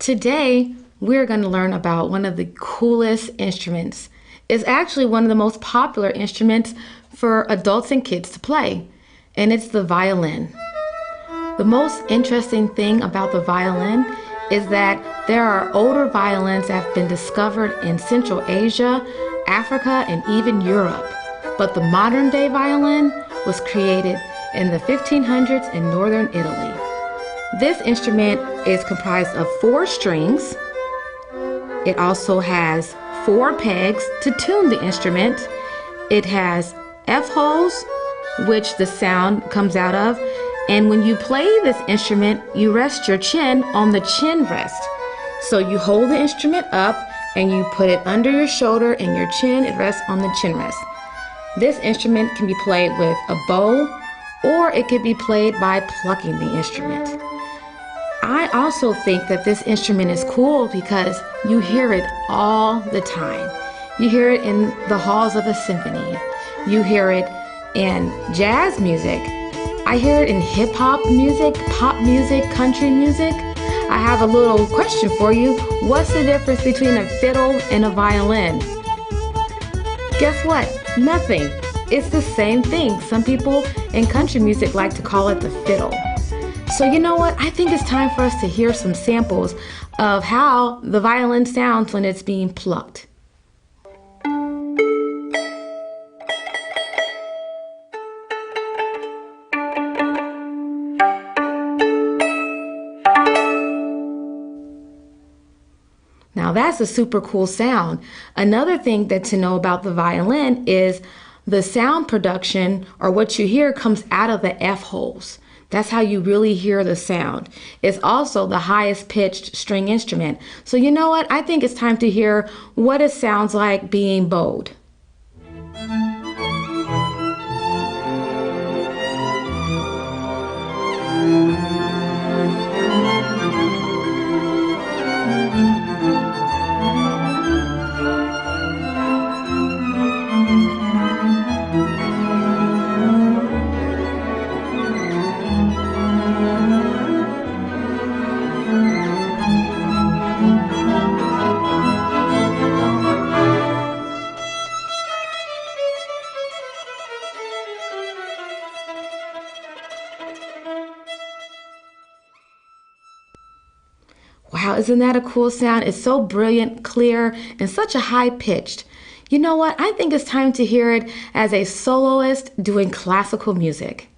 Today, we're going to learn about one of the coolest instruments. It's actually one of the most popular instruments for adults and kids to play, and it's the violin. The most interesting thing about the violin is that there are older violins that have been discovered in Central Asia, Africa, and even Europe. But the modern day violin was created in the 1500s in northern Italy. This instrument is comprised of 4 strings. It also has 4 pegs to tune the instrument. It has F-holes, which the sound comes out of. And when you play this instrument, you rest your chin on the chin rest. So you hold the instrument up and you put it under your shoulder and your chin, it rests on the chin rest. This instrument can be played with a bow, or it could be played by plucking the instrument. I also think that this instrument is cool because you hear it all the time. You hear it in the halls of a symphony. You hear it in jazz music. I hear it in hip-hop music, pop music, country music. I have a little question for you. What's the difference between a fiddle and a violin? Guess what? Nothing. It's the same thing. Some people in country music like to call it the fiddle. So you know what? I think it's time for us to hear some samples of how the violin sounds when it's being plucked. Now that's a super cool sound. Another thing that to know about the violin is the sound production, or what you hear, comes out of the F-holes. That's how you really hear the sound. It's also the highest pitched string instrument. So you know what? I think it's time to hear what it sounds like being bowed. Wow, isn't that a cool sound? It's so brilliant, clear, and such a high pitched. You know what? I think it's time to hear it as a soloist doing classical music.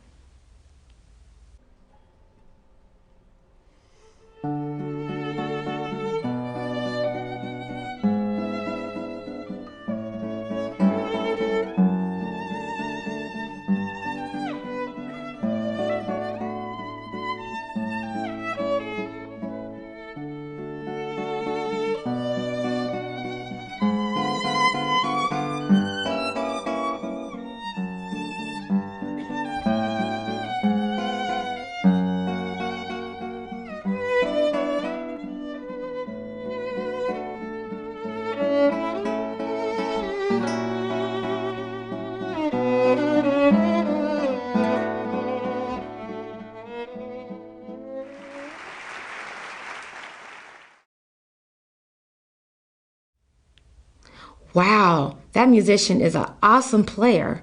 Wow, that musician is an awesome player.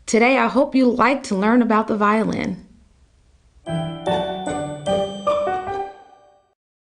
Today, I hope you like to learn about the violin.